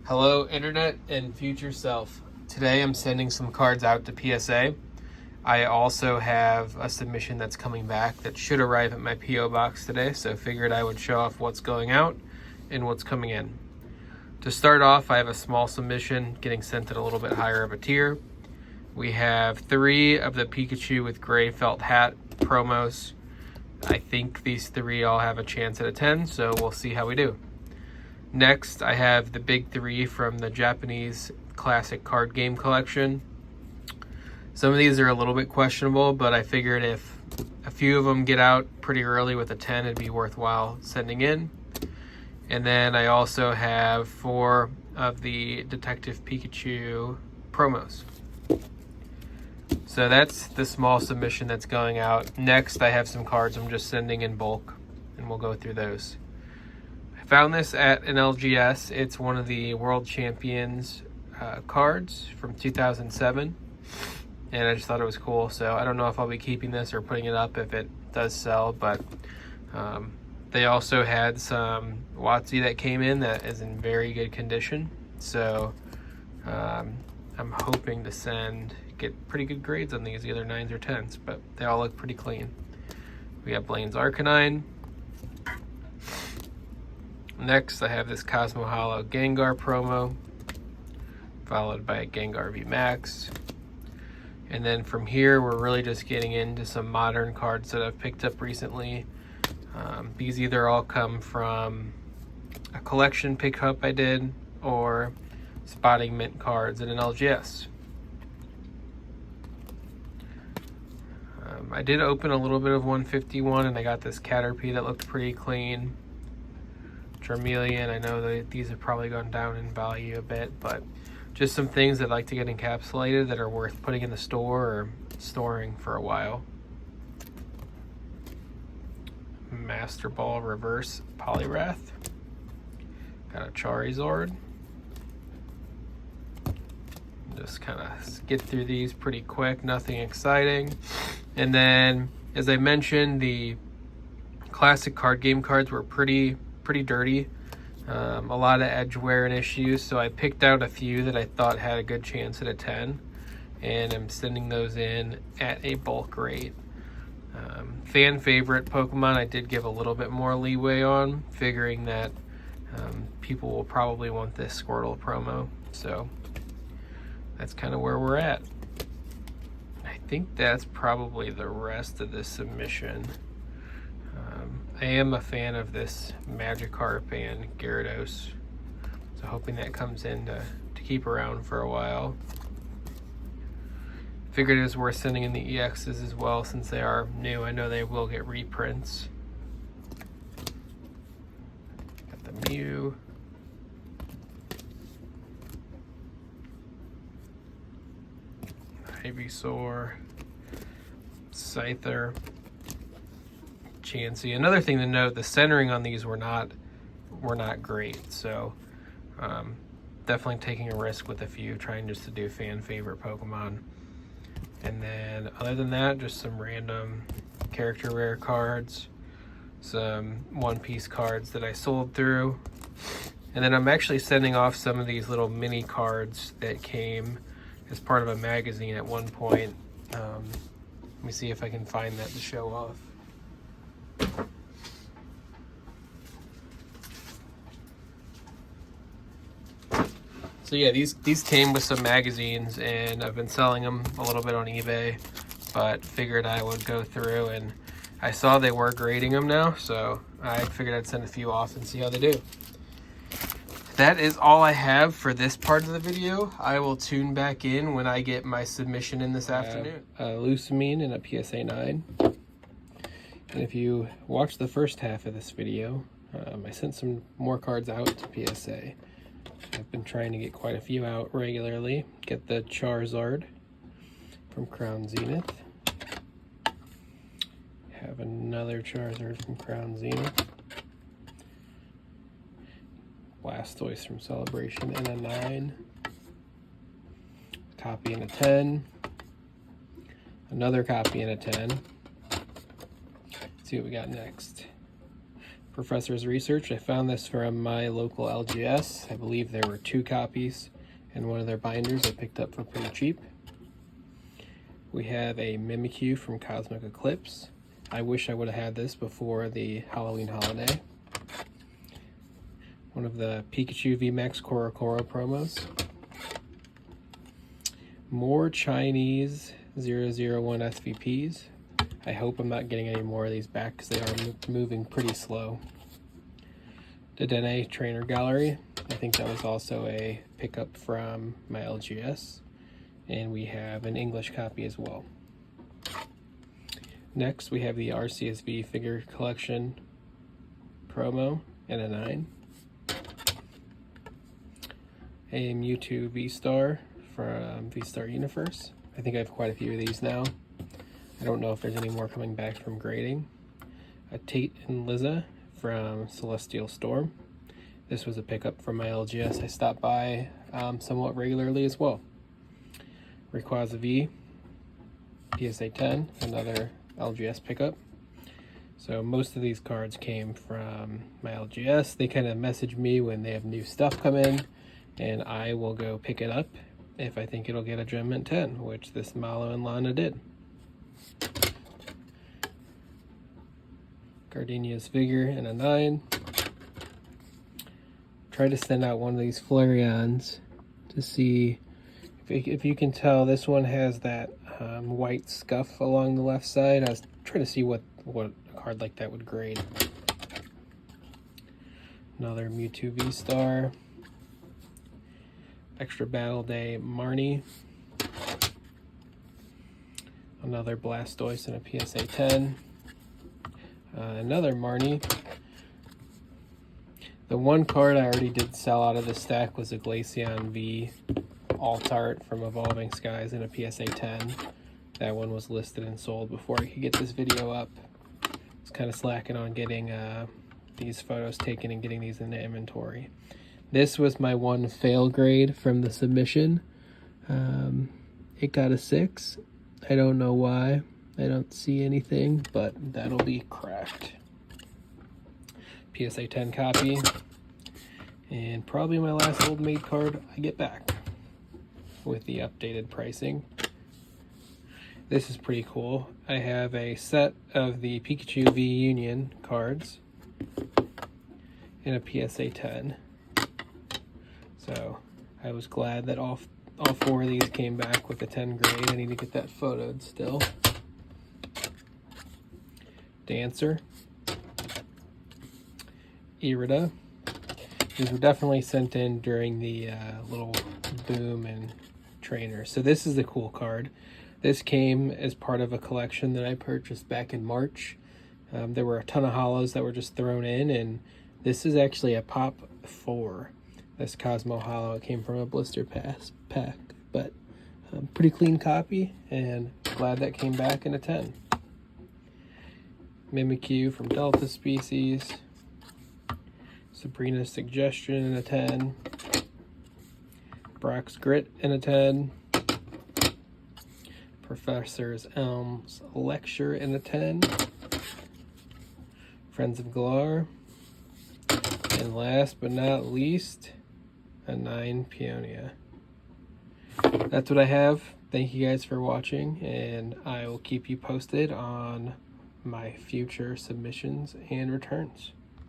Hello, Internet and future self. Today I'm sending some cards out to PSA. I also have a submission that's coming back that should arrive at my P.O. box today, so figured I would show off what's going out and what's coming in. To start off, I have a small submission getting sent at a little bit higher of a tier. We have 3 of the Pikachu with gray felt hat promos. I think these 3 all have a chance at a 10, so we'll see how we do. Next, I have the big 3 from the Japanese classic card game collection. Some of these are a little bit questionable, but I figured if a few of them get out pretty early with a 10, it'd be worthwhile sending in. And then I also have 4 of the Detective Pikachu promos. So that's the small submission that's going out. Next, I have some cards I'm just sending in bulk, and we'll go through those. Found this at an LGS. It's one of the World Champions cards from 2007, and I just thought it was cool. So I don't know if I'll be keeping this or putting it up if it does sell, but they also had some WotC that came in that is in very good condition. So I'm hoping to get pretty good grades on these, either 9s or 10s, but they all look pretty clean. We have Blaine's Arcanine. Next, I have this Cosmo Hollow Gengar promo, followed by a Gengar V Max. And then from here, we're really just getting into some modern cards that I've picked up recently. These either all come from a collection pickup I did, or spotting mint cards at an LGS. I did open a little bit of 151, and I got this Caterpie that looked pretty clean. Charmeleon, I know that these have probably gone down in value a bit, but just some things that like to get encapsulated that are worth putting in the store or storing for a while. Master Ball Reverse Poliwrath. Got a Charizard. Just kind of get through these pretty quick, nothing exciting. And then, as I mentioned, the classic card game cards were pretty dirty. A lot of edge wear and issues, so I picked out a few that I thought had a good chance at a 10, and I'm sending those in at a bulk rate. Fan favorite Pokemon I did give a little bit more leeway on, figuring that people will probably want this Squirtle promo, so that's kind of where we're at. I think that's probably the rest of this submission. I am a fan of this Magikarp and Gyarados, so hoping that comes in to keep around for a while. Figured it was worth sending in the EXs as well, since they are new. I know they will get reprints. Got the Mew. Ivysaur. Scyther. Chansey. Another thing to note, the centering on these were not great, so definitely taking a risk with a few, trying just to do fan favorite Pokemon. And then other than that, just some random character rare cards, some One Piece cards that I sold through, and then I'm actually sending off some of these little mini cards that came as part of a magazine at one point. Let me see if I can find that to show off. So yeah, these came with some magazines, and I've been selling them a little bit on eBay, but figured I would go through, and I saw they were grading them now, so I figured I'd send a few off and see how they do. That is all I have for this part of the video. I will tune back in when I get my submission in this afternoon. Lusamine and a PSA 9. And if you watch the first half of this video, I sent some more cards out to PSA. I've been trying to get quite a few out regularly. Get the Charizard from Crown Zenith. Have another Charizard from Crown Zenith. Blastoise from Celebration and a 9. Copy and a 10. Another copy and a 10. Let's see what we got next. Professor's Research. I found this from my local LGS. I believe there were 2 copies in one of their binders I picked up for pretty cheap. We have a Mimikyu from Cosmic Eclipse. I wish I would have had this before the Halloween holiday. One of the Pikachu VMAX Korokoro promos. More Chinese 001 SVPs. I hope I'm not getting any more of these back because they are moving pretty slow. Dedenne Trainer Gallery. I think that was also a pickup from my LGS. And we have an English copy as well. Next, we have the RCSV Figure Collection promo in a 9. A Mewtwo V-Star from V-Star Universe. I think I have quite a few of these now. I don't know if there's any more coming back from grading. A Tate and Liza from Celestial Storm. This was a pickup from my LGS. I stopped by somewhat regularly as well. Rayquaza V, PSA 10, another LGS pickup. So most of these cards came from my LGS. They kind of message me when they have new stuff come in, and I will go pick it up if I think it'll get a Gem Mint 10, which this Malo and Lana did. Gardenia's Vigor in a 9. Try to send out one of these Flareons to see if you can tell. This one has that white scuff along the left side. I was trying to see what a card like that would grade. Another Mewtwo V-Star. Extra Battle Day Marnie. Another Blastoise and a PSA 10. Another Marnie. The one card I already did sell out of the stack was a Glaceon V Alt Art from Evolving Skies and a PSA 10. That one was listed and sold before I could get this video up. I was kind of slacking on getting these photos taken and getting these into inventory. This was my one fail grade from the submission. It got a 6. I don't know why. I don't see anything, but that'll be cracked. PSA 10 copy. And probably my last Old Maid card I get back with the updated pricing. This is pretty cool. I have a set of the Pikachu V Union cards and a PSA 10. So I was glad that all 4 of these came back with a 10 grade. I need to get that photoed still. Dancer. Irida. These were definitely sent in during the little boom and trainer. So this is the cool card. This came as part of a collection that I purchased back in March. There were a ton of holos that were just thrown in, and this is actually a Pop 4. This Cosmo Holo. It came from a blister pack, but pretty clean copy, and glad that came back in a 10. Mimikyu from Delta Species. Sabrina's Suggestion in a 10. Brock's Grit in a 10. Professor Elm's Lecture in a 10. Friends of Galar. And last but not least, a 9 Peonia. That's what I have. Thank you guys for watching, and I will keep you posted on my future submissions and returns.